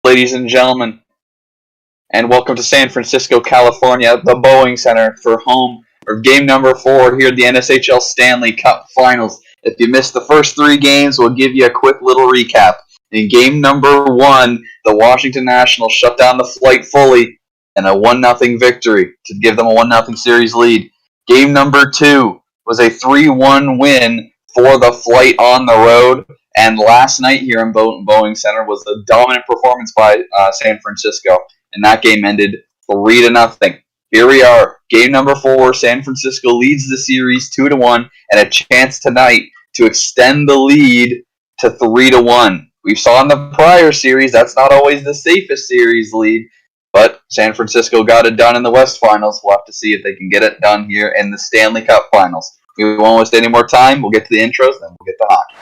ladies and gentlemen, and welcome to San Francisco, California, the Boeing Center for home or game number 4 here at the NSHL Stanley Cup Finals. If you missed the first 3 games, we'll give you a quick little recap. In game number 1, the Washington Nationals shut down the flight fully and a 1-0 victory to give them a 1-0 series lead. Game number 2 was a 3-1 win for the flight on the road. And last night here in Boeing Center was a dominant performance by San Francisco. And that game ended 3-0. Here we are, game number 4. San Francisco leads the series 2-1, and a chance tonight to extend the lead to 3-1. We saw in the prior series that's not always the safest series lead, but San Francisco got it done in the West Finals. We'll have to see if they can get it done here in the Stanley Cup Finals. We won't waste any more time. We'll get to the intros, then we'll get to hockey.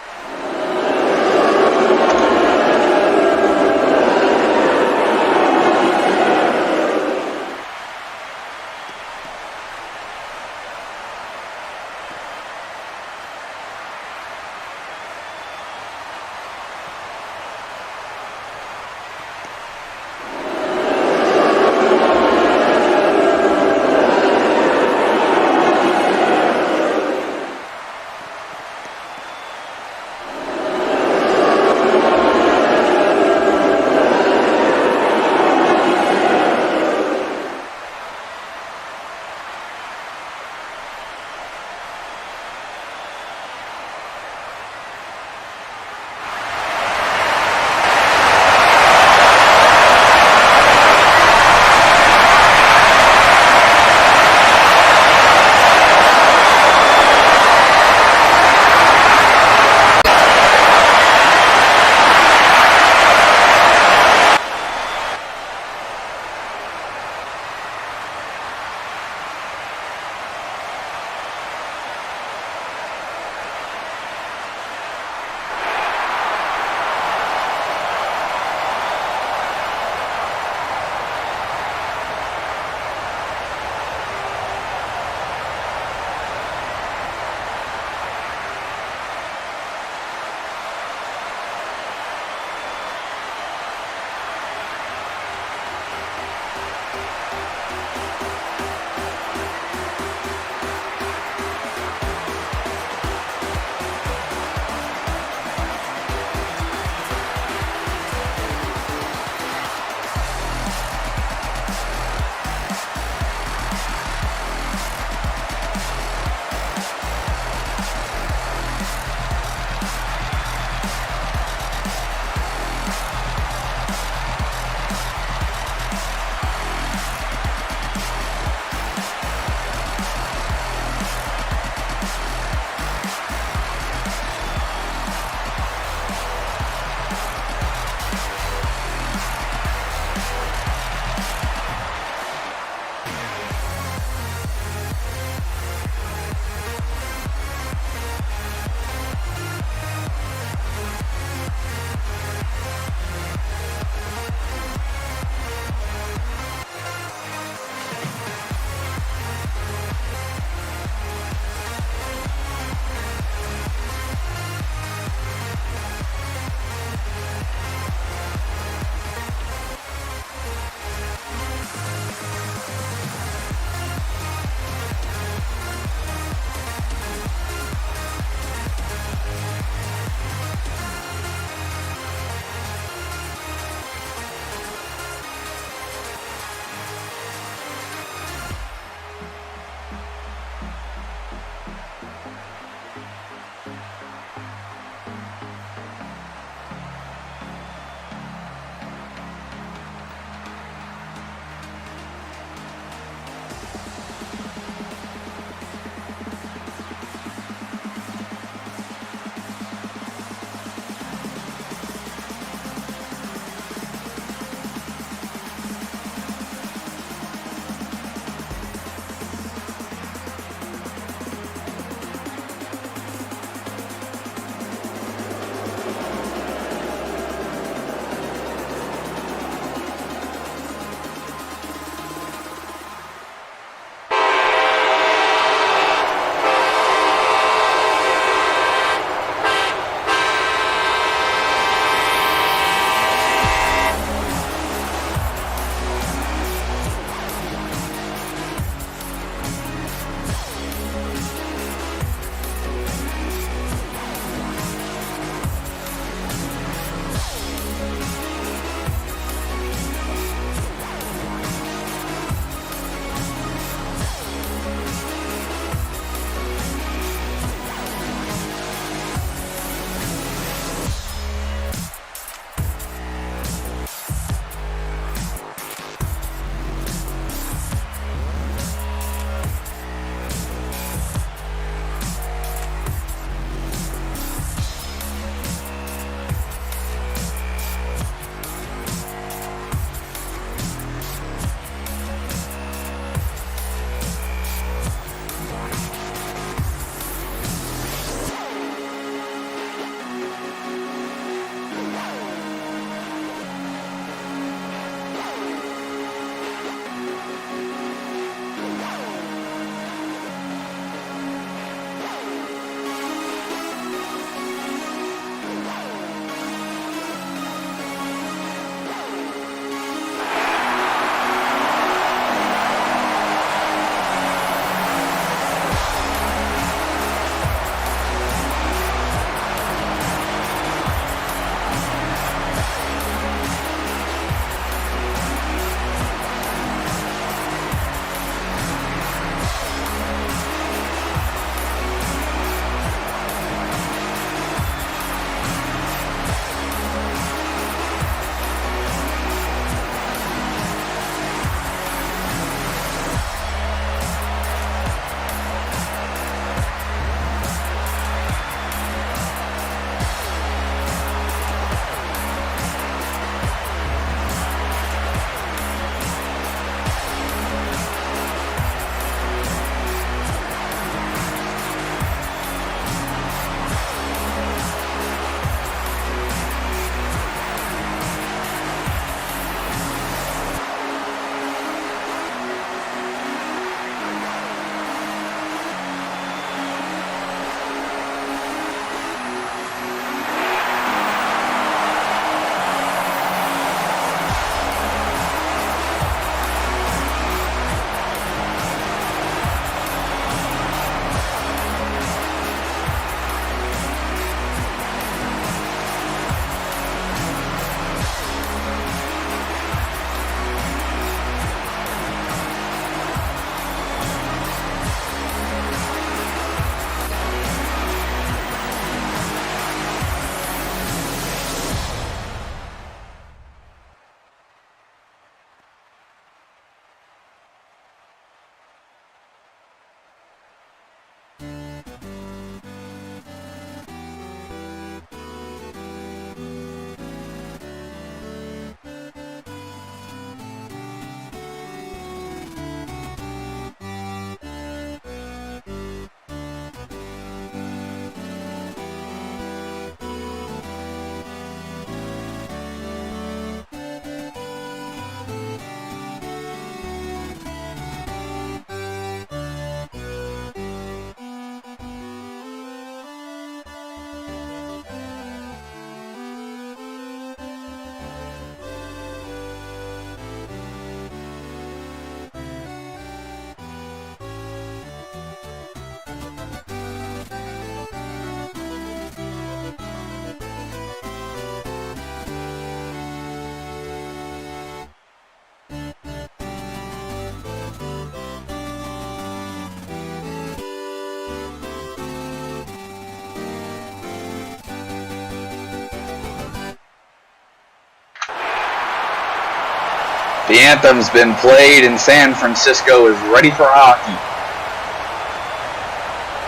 The anthem's been played and San Francisco is ready for hockey.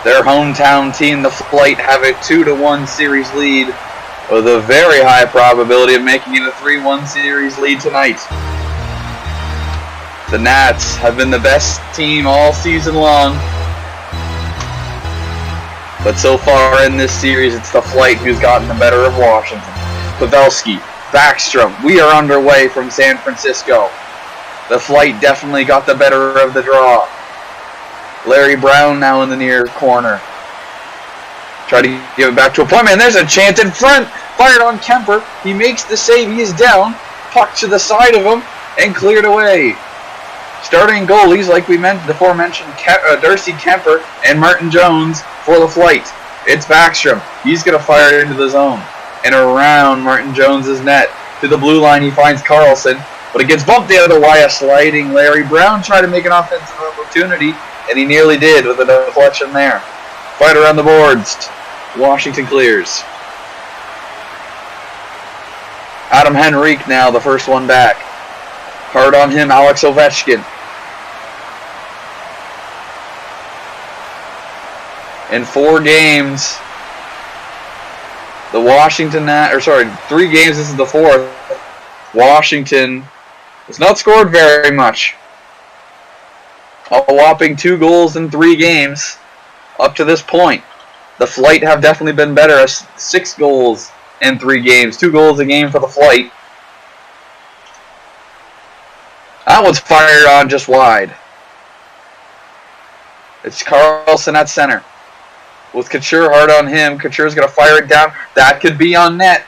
Their hometown team, the Flight, have a 2-1 series lead with a very high probability of making it a 3-1 series lead tonight. The Nats have been the best team all season long, but so far in this series, it's the Flight who's gotten the better of Washington. Pavelski, Backstrom, we are underway from San Francisco. The Flight definitely got the better of the draw. Larry Brown now in the near corner. Try to give it back to a point, and there's a chance in front. Fired on Kemper. He makes the save. He is down. Puck to the side of him and cleared away. Starting goalies, like we mentioned, the aforementioned Darcy Kemper and Martin Jones for the Flight. It's Backstrom. He's going to fire it into the zone. And around Martin Jones' net. To the blue line, he finds Carlson. But it gets bumped the other way. A sliding Larry Brown tried to make an offensive opportunity. And he nearly did with a deflection there. Fight around the boards. Washington clears. Adam Henrique now, the first one back. Hard on him, Alex Ovechkin. In 4 games, the Washington, 3 games, this is the 4th. Washington has not scored very much. A whopping 2 goals in 3 games up to this point. The Flight have definitely been better. 6 goals in 3 games. 2 goals a game for the Flight. That one's fired on just wide. It's Carlson at center. With Couture hard on him. Couture's going to fire it down. That could be on net.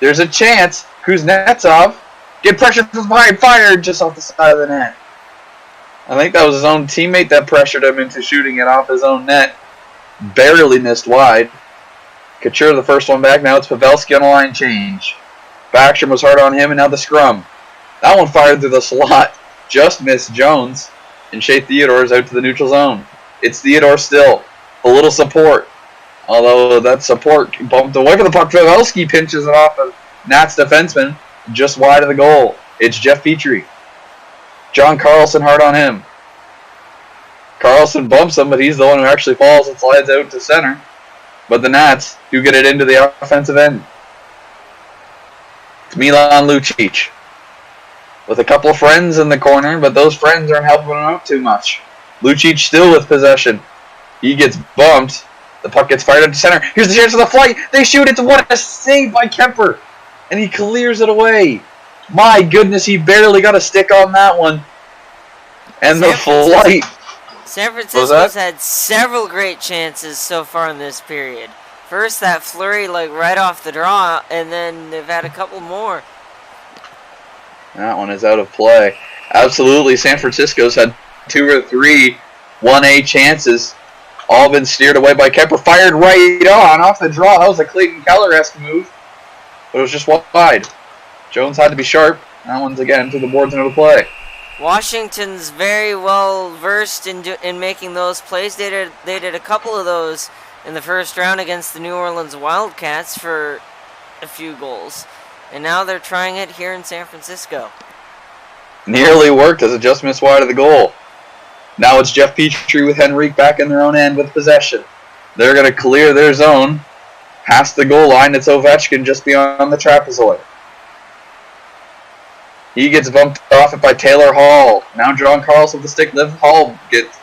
There's a chance. Kuznetsov get pressure from behind. Fired just off the side of the net. I think that was his own teammate that pressured him into shooting it off his own net. Barely missed wide. Couture the first one back. Now it's Pavelski on a line change. Backstrom was hard on him, and now the scrum. That one fired through the slot. Just missed Jones. And Shea Theodore's out to the neutral zone. It's Theodore still. A little support. Although that support bumped away from the puck. Pavelski pinches it off of Nats defenseman. Just wide of the goal. It's Jeff Petrie. John Carlson hard on him. Carlson bumps him, but he's the one who actually falls and slides out to center. But the Nats do get it into the offensive end. It's Milan Lucic. With a couple of friends in the corner, but those friends aren't helping him out too much. Lucic still with possession. He gets bumped. The puck gets fired into center. Here's the chance of the Flight. They shoot it. What a save by Kemper. And he clears it away. My goodness, he barely got a stick on that one. And the Flight. San Francisco's had several great chances so far in this period. First, that flurry right off the draw, and then they've had a couple more. That one is out of play. Absolutely, San Francisco's had 2 or 3 1A chances. All been steered away by Kemper. Fired right on off the draw. That was a Clayton Keller-esque move. But it was just wide. Jones had to be sharp. That one's again to the boards and out of play. Washington's very well versed in making those plays. They did a couple of those in the first round against the New Orleans Wildcats for a few goals. And now they're trying it here in San Francisco. Nearly worked as it just missed wide of the goal. Now it's Jeff Petrie with Henrique back in their own end with possession. They're going to clear their zone. Past the goal line, it's Ovechkin just beyond the trapezoid. He gets bumped off it by Taylor Hall. Now John Carlson with the stick. Liv Hall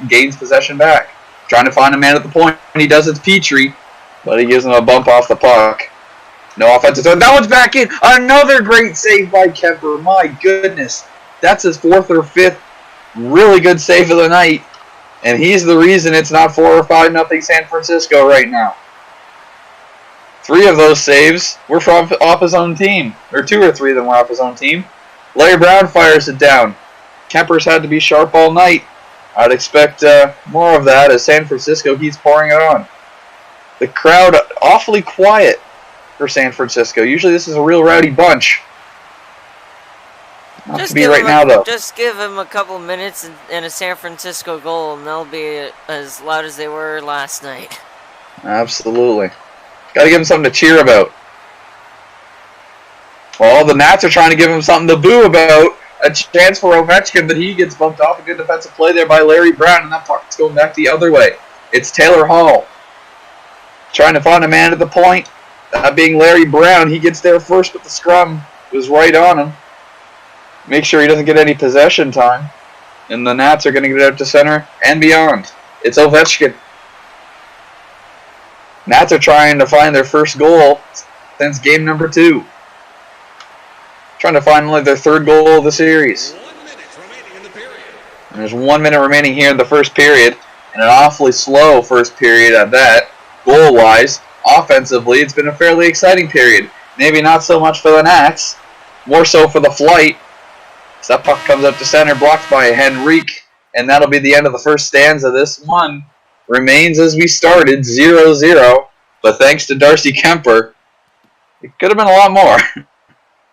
gains possession back. Trying to find a man at the point. He does it to Petrie, but he gives him a bump off the puck. No offensive zone. That one's back in. Another great save by Kemper. My goodness. That's his 4th or 5th really good save of the night. And he's the reason it's not 4 or 5-0 San Francisco right now. 3 of those saves were from off his own team. Or 2 or 3 of them were off his own team. Larry Brown fires it down. Kemper's had to be sharp all night. I'd expect more of that as San Francisco keeps pouring it on. The crowd awfully quiet for San Francisco. Usually this is a real rowdy bunch. Not to be right now, though. Just give them a couple minutes and a San Francisco goal, and they'll be as loud as they were last night. Absolutely. Got to give them something to cheer about. Well, the Nats are trying to give them something to boo about A chance for Ovechkin, but he gets bumped off. A good defensive play there by Larry Brown, and that puck's going back the other way. It's Taylor Hall trying to find a man at the point. That being Larry Brown. He gets there first, but the scrum was right on him. Make sure he doesn't get any possession time. And the Nats are going to get out to center and beyond. It's Ovechkin. Nats are trying to find their first goal since game number 2. Trying to find only their third goal of the series. 1 minute remaining in the period. And there's 1 minute remaining here in the first period. And an awfully slow first period at that. Goal-wise, offensively, it's been a fairly exciting period. Maybe not so much for the Nats. More so for the Flight. So that puck comes up to center, blocked by Henrique. And that'll be the end of the first stanza. This one remains as we started, 0-0. But thanks to Darcy Kemper, it could have been a lot more.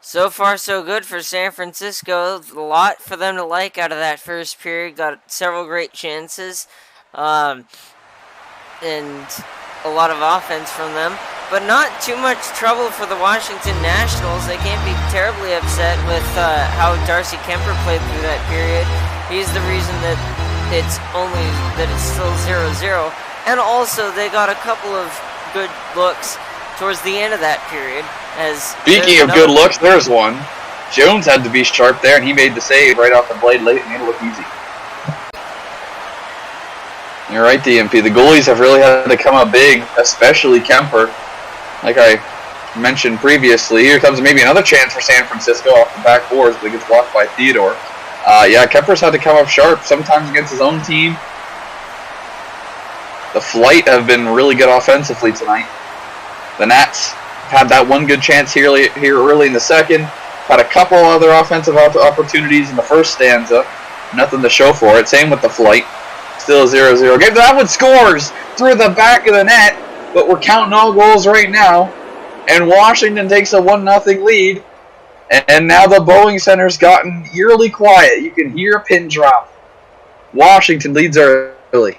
So far, so good for San Francisco. A lot for them to like out of that first period. Got several great chances. And a lot of offense from them. But not too much trouble for the Washington Nationals. They can't be terribly upset with how Darcy Kemper played through that period. He's the reason that it's still 0-0. And also, they got a couple of good looks towards the end of that period. Speaking of good looks, there's one. Jones had to be sharp there, and he made the save right off the blade late and made it look easy. You're right, DMP. The goalies have really had to come up big, especially Kemper. Like I mentioned previously, here comes maybe another chance for San Francisco off the back boards, but it gets blocked by Theodore. Kemper's had to come up sharp, sometimes against his own team. The Flight have been really good offensively tonight. The Nats had that one good chance here early in the second. Had a couple other offensive opportunities in the first stanza. Nothing to show for it. Same with the Flight. Still a 0-0 game. That one scores through the back of the net, but we're counting all goals right now. And Washington takes a 1-0 lead. And now the Boeing Center's gotten eerily quiet. You can hear a pin drop. Washington leads early.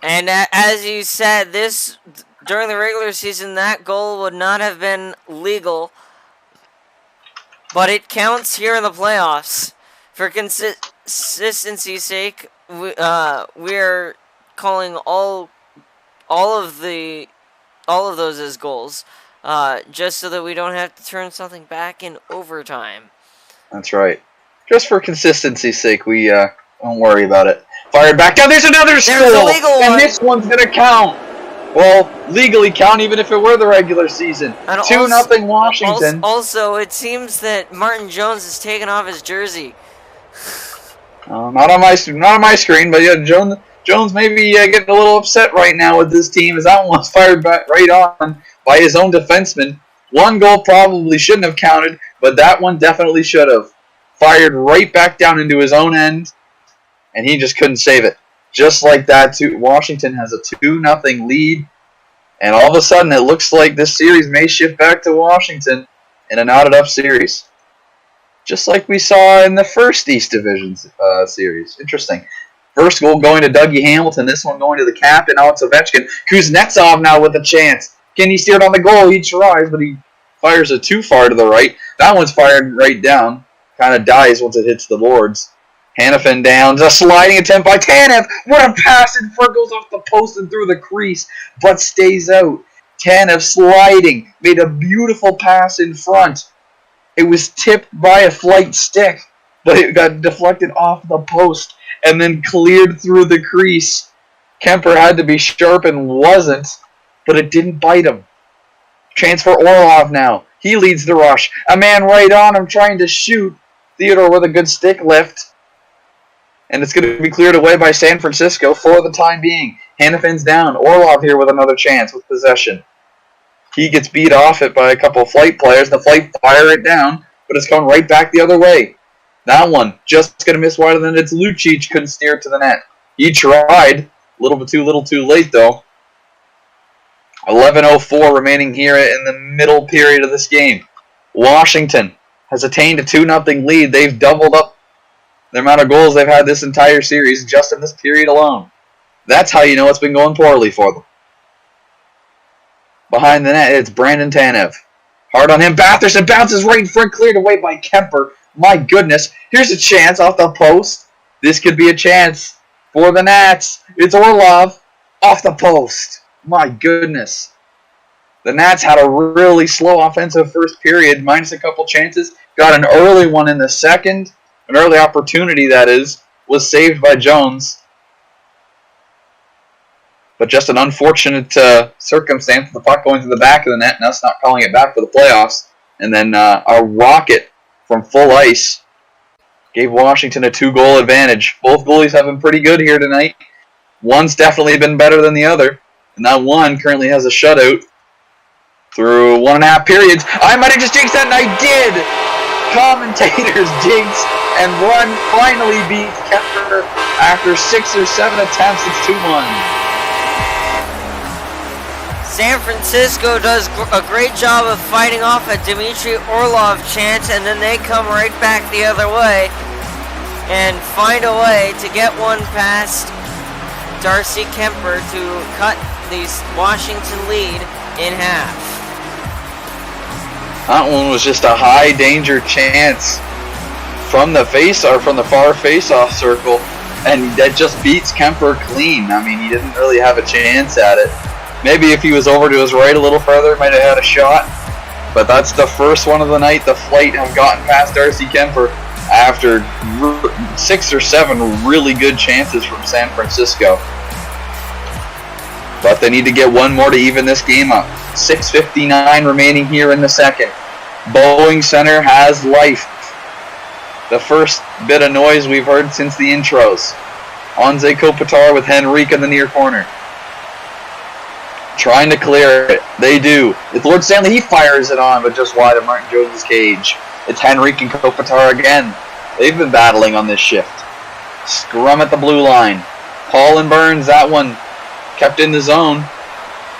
And as you said, during the regular season, that goal would not have been legal. But it counts here in the playoffs. For consistency's sake, we're calling all of those as goals, just so that we don't have to turn something back in overtime. That's right. Just for consistency's sake, we don't worry about it. Fired back down. There's another There's a goal, legal and one. this one's gonna count. Well, legally count even if it were the regular season. 2-0 Washington. Also, it seems that Martin Jones has taken off his jersey. Not on my screen, but yeah, Jones may be getting a little upset right now with this team as that one was fired back right on by his own defenseman. One goal probably shouldn't have counted, but that one definitely should have. Fired right back down into his own end, and he just couldn't save it. Just like that, too, Washington has a 2-0 lead, and all of a sudden it looks like this series may shift back to Washington in a knotted-up series. Just like we saw in the first East Division series. Interesting. First goal going to Dougie Hamilton, this one going to the captain, Alex Ovechkin. Kuznetsov now with a chance. Can he steer it on the goal? He tries, but he fires it too far to the right. That one's fired right down. Kind of dies once it hits the boards. Hanifin down, a sliding attempt by Tanev. What a pass in front, goes off the post and through the crease, but stays out. Tanev sliding, made a beautiful pass in front. It was tipped by a Flight stick, but it got deflected off the post and then cleared through the crease. Kemper had to be sharp and wasn't, but it didn't bite him. Transfer Orlov now. He leads the rush. A man right on him trying to shoot. Theodore with a good stick lift. And it's going to be cleared away by San Francisco for the time being. Hanifin's down. Orlov here with another chance with possession. He gets beat off it by a couple of Flight players. The Flight fire it down, but it's going right back the other way. That one just going to miss wider than it's Lucic. Couldn't steer it to the net. He tried. A little too late, though. 11:04 remaining here in the middle period of this game. Washington has attained a 2-0 lead. They've doubled up the amount of goals they've had this entire series just in this period alone. That's how you know it's been going poorly for them. Behind the net, it's Brandon Tanev. Hard on him. Batherson bounces right in front, cleared away by Kemper. My goodness. Here's a chance off the post. This could be a chance for the Nats. It's Orlov off the post. My goodness. The Nats had a really slow offensive first period, minus a couple chances. Got an early one in the second. An early opportunity, that is, was saved by Jones. But just an unfortunate circumstance. The puck going to the back of the net and us not calling it back for the playoffs. And then a rocket from full ice gave Washington a 2-goal advantage. Both goalies have been pretty good here tonight. One's definitely been better than the other. And that one currently has a shutout through 1.5 periods. I might have just jinxed that, and I did! Commentators jinxed, and one finally beats Kemper after 6 or 7 attempts. It's 2-1. San Francisco does a great job of fighting off a Dmitry Orlov chance, and then they come right back the other way and find a way to get one past Darcy Kemper to cut the Washington lead in half. That one was just a high danger chance from the far face-off circle, and that just beats Kemper clean. I mean, he didn't really have a chance at it. Maybe if he was over to his right a little further, might have had a shot. But that's the first one of the night. The Flight have gotten past Darcy Kemper after 6 or 7 really good chances from San Francisco. But they need to get one more to even this game up. 6:59 remaining here in the second. Boeing Center has life. The first bit of noise we've heard since the intros. Anze Kopitar with Henrique in the near corner. Trying to clear it. They do. It's Lord Stanley. He fires it on, but just wide of Martin Jones' cage. It's Henrique and Kopitar again. They've been battling on this shift. Scrum at the blue line. Paul and Burns, that one kept in the zone.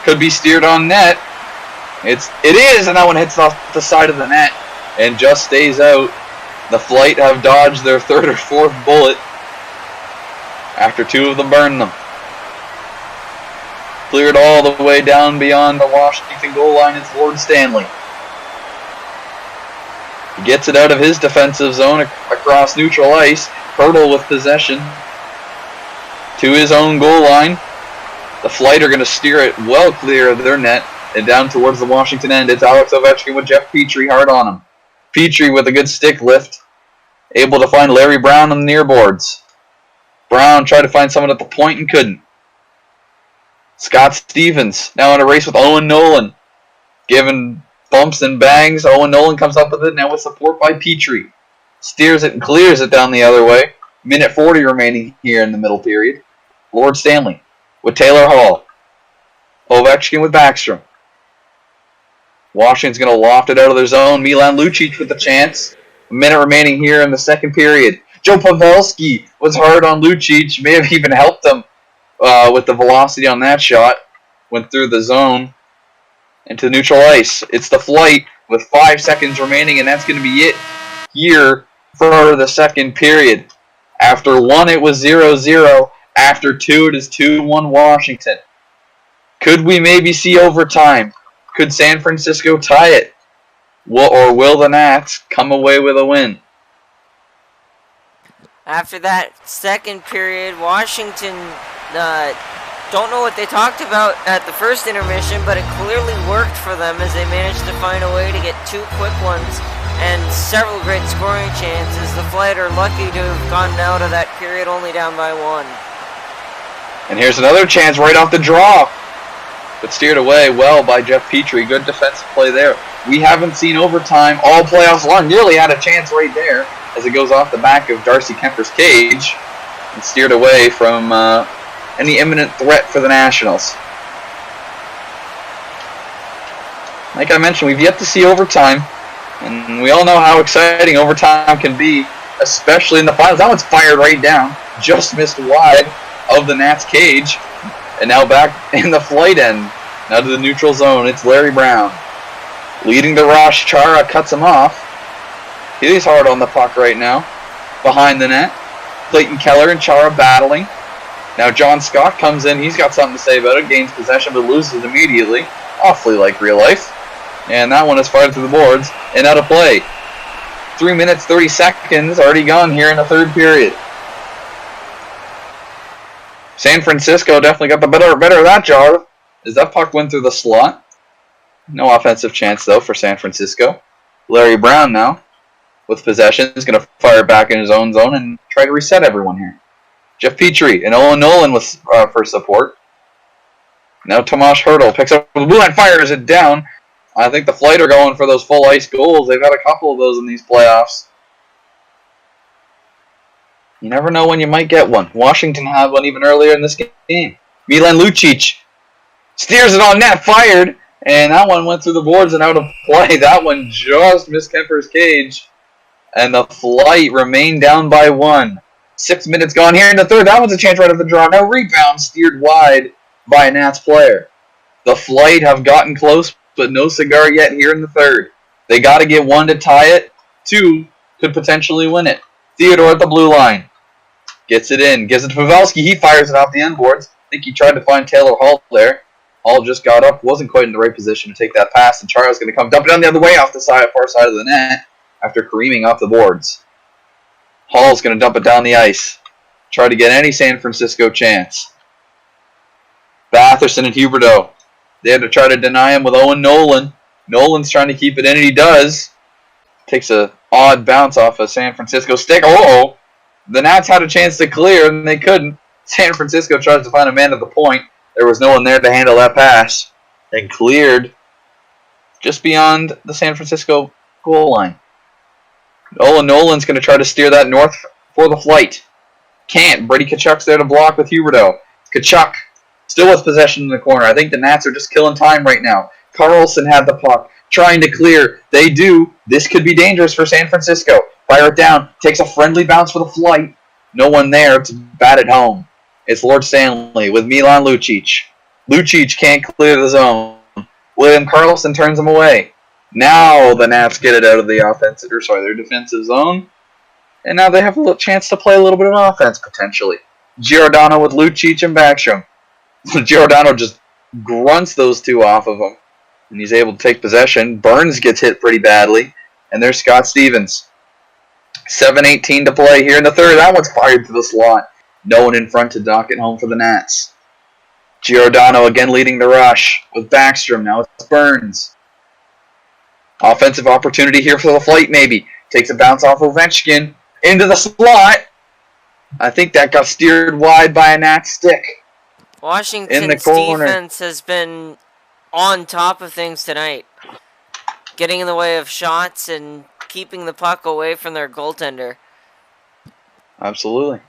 Could be steered on net. It is, and that one hits off the side of the net and just stays out. The Flight have dodged their 3rd or 4th bullet after 2 of them burned them. Cleared all the way down beyond the Washington goal line. It's Lord Stanley. He gets it out of his defensive zone across neutral ice. Hurdle with possession to his own goal line. The Flight are going to steer it well clear of their net and down towards the Washington end. It's Alex Ovechkin with Jeff Petrie hard on him. Petrie with a good stick lift. Able to find Larry Brown on the near boards. Brown tried to find someone at the point and couldn't. Scott Stevens now in a race with Owen Nolan. Given bumps and bangs, Owen Nolan comes up with it now with support by Petrie. Steers it and clears it down the other way. Minute 40 remaining here in the middle period. Lord Stanley with Taylor Hall. Ovechkin with Backstrom. Washington's going to loft it out of their zone. Milan Lucic with the chance. A minute remaining here in the second period. Joe Pavelski was hard on Lucic. May have even helped him with the velocity on that shot. Went through the zone into neutral ice. It's the Flight with 5 seconds remaining, and that's going to be it here for the second period. After 1, it was 0-0. After 2, it is 2-1 Washington. Could we maybe see overtime? Could San Francisco tie it? Or will the Nats come away with a win? After that second period, Washington don't know what they talked about at the first intermission, but it clearly worked for them as they managed to find a way to get 2 quick ones and several great scoring chances. The Flight are lucky to have gotten out of that period only down by 1. And here's another chance right off the draw. But steered away well by Jeff Petrie. Good defensive play there. We haven't seen overtime all playoffs long. Nearly had a chance right there as it goes off the back of Darcy Kemper's cage and steered away from any imminent threat for the Nationals. Like I mentioned, we've yet to see overtime, and we all know how exciting overtime can be, especially in the finals. That one's fired right down, just missed wide of the Nats' cage, and now back in the Flight end, now to the neutral zone. It's Larry Brown leading the rush. Chara cuts him off. He's hard on the puck right now, behind the net. Clayton Keller and Chara battling. Now John Scott comes in. He's got something to say about it. Gains possession but loses it immediately. Awfully like real life. And that one is fired through the boards and out of play. 3 minutes, 30 seconds already gone here in the third period. San Francisco definitely got the better of that job as that puck went through the slot. No offensive chance, though, for San Francisco. Larry Brown now with possession is going to fire back in his own zone and try to reset everyone here. Jeff Petrie and Owen Nolan with for support. Now Tomas Hertl picks up the blue line, fires it down. I think the Flight are going for those full ice goals. They've had a couple of those in these playoffs. You never know when you might get one. Washington had one even earlier in this game. Milan Lucic steers it on net, fired, and that one went through the boards and out of play. That one just missed Kemper's cage, and the Flight remained down by 1. 6 minutes gone here in the third. That one's a chance right at the draw. Now rebound steered wide by a Nats player. The Flight have gotten close, but no cigar yet here in the third. They got to get 1 to tie it. 2 could potentially win it. Theodore at the blue line. Gets it in. Gives it to Pavelski. He fires it off the end boards. I think he tried to find Taylor Hall there. Hall just got up. Wasn't quite in the right position to take that pass. And Charles going to come dump it down the other way off the far side of the net after careening off the boards. Hall's going to dump it down the ice. Try to get any San Francisco chance. Batherson and Huberdeau. They had to try to deny him with Owen Nolan. Nolan's trying to keep it in, and he does. Takes a odd bounce off a San Francisco stick. Oh! The Nats had a chance to clear, and they couldn't. San Francisco tries to find a man at the point. There was no one there to handle that pass. And cleared just beyond the San Francisco goal line. Owen Nolan's going to try to steer that north for the Flight. Can't. Brady Tkachuk's there to block with Huberdeau. Tkachuk still with possession in the corner. I think the Nats are just killing time right now. Carlson had the puck, trying to clear. They do. This could be dangerous for San Francisco. Fire it down. Takes a friendly bounce for the Flight. No one there to bat it home. It's Lord Stanley with Milan Lucic. Lucic can't clear the zone. William Karlsson turns him away. Now the Nats get it out of their defensive zone. And now they have a little chance to play a little bit of offense, potentially. Giordano with Lucic and Backstrom. Giordano just grunts those two off of him. And he's able to take possession. Burns gets hit pretty badly. And there's Scott Stevens. 7:18 to play here in the third. That one's fired to the slot. No one in front to dock it home for the Nats. Giordano again leading the rush with Backstrom. Now it's Burns. Offensive opportunity here for the Flight, maybe. Takes a bounce off Ovechkin into the slot. I think that got steered wide by a Nats stick. Washington's defense has been on top of things tonight. Getting in the way of shots and keeping the puck away from their goaltender. Absolutely.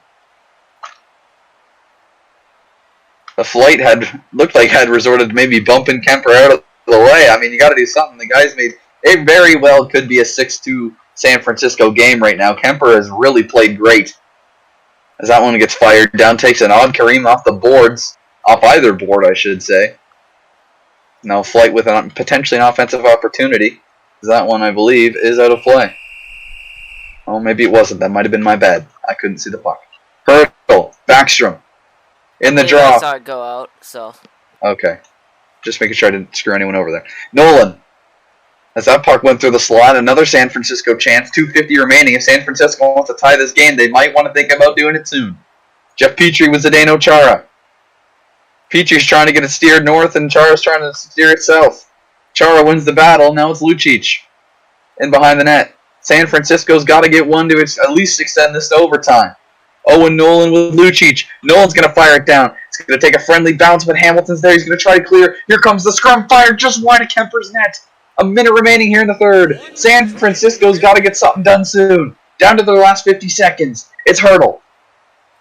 The Flight had resorted to maybe bumping Kemper out of the way. I mean, you got to do something. The guys made it very well could be a 6-2 San Francisco game right now. Kemper has really played great. As that one gets fired down, takes an odd Kareem off the boards, off either board, I should say. Now Flight with potentially an offensive opportunity. That one, I believe, is out of play. Oh, maybe it wasn't. That might have been my bad. I couldn't see the puck. Hertl, Backstrom, in the draw. I saw it go out, so. Okay. Just making sure I didn't screw anyone over there. Nolan. As that puck went through the slot, another San Francisco chance. 2:50 remaining. If San Francisco wants to tie this game, they might want to think about doing it soon. Jeff Petrie with Zdeno Chara. Petrie's trying to get it steered north, and Chara's trying to steer it south. Chara wins the battle. Now it's Lucic in behind the net. San Francisco's got to get one to at least extend this to overtime. Owen Nolan with Lucic. Nolan's going to fire it down. It's going to take a friendly bounce, but Hamilton's there. He's going to try to clear. Here comes the scrum. Fire just wide of Kemper's net. A minute remaining here in the third. San Francisco's got to get something done soon. Down to their last 50 seconds. It's Hertl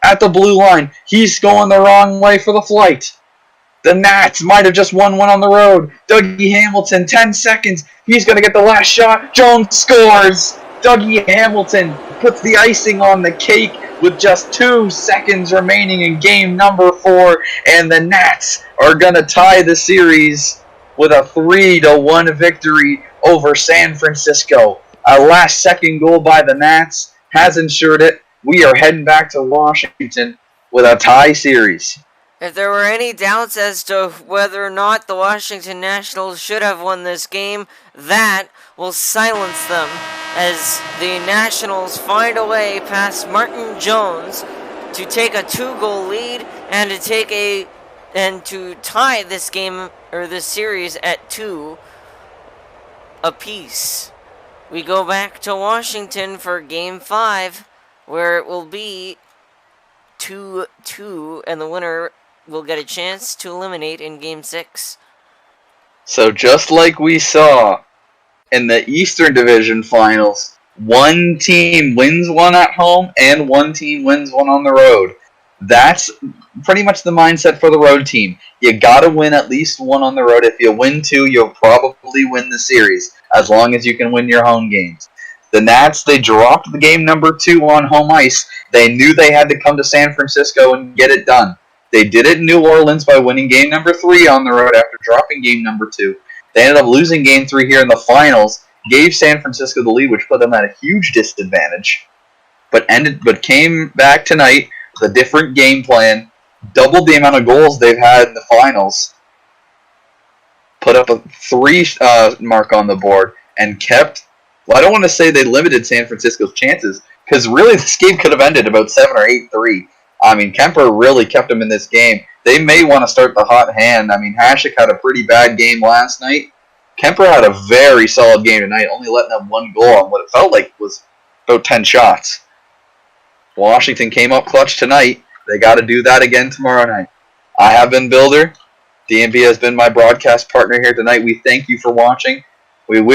at the blue line. He's going the wrong way for the Flight. The Nats might have just won one on the road. Dougie Hamilton, 10 seconds. He's going to get the last shot. Jones scores. Dougie Hamilton puts the icing on the cake with just 2 seconds remaining in game number 4. And the Nats are going to tie the series with a 3-1 victory over San Francisco. A last-second goal by the Nats has ensured it. We are heading back to Washington with a tie series. If there were any doubts as to whether or not the Washington Nationals should have won this game, that will silence them. as the Nationals find a way past Martin Jones to take a 2-goal lead and to tie this game or this series at 2 apiece. We go back to Washington for Game 5, where it will be 2-2, and the winner will get a chance to eliminate in Game 6. So just like we saw in the Eastern Division Finals, one team wins one at home and one team wins one on the road. That's pretty much the mindset for the road team. You got to win at least one on the road. If you win 2, you'll probably win the series, as long as you can win your home games. The Nats, they dropped the game number 2 on home ice. They knew they had to come to San Francisco and get it done. They did it in New Orleans by winning game number 3 on the road after dropping game number 2. They ended up losing game 3 here in the finals, gave San Francisco the lead, which put them at a huge disadvantage, but came back tonight with a different game plan, doubled the amount of goals they've had in the finals, put up a 3 mark on the board, and kept, well, I don't want to say they limited San Francisco's chances, because really this game could have ended about 7 or 8-3. I mean, Kemper really kept them in this game. They may want to start the hot hand. I mean, Hasek had a pretty bad game last night. Kemper had a very solid game tonight, only letting up 1 goal on what it felt like was about 10 shots. Washington came up clutch tonight. They got to do that again tomorrow night. I have been Builder. DMB has been my broadcast partner here tonight. We thank you for watching. We wish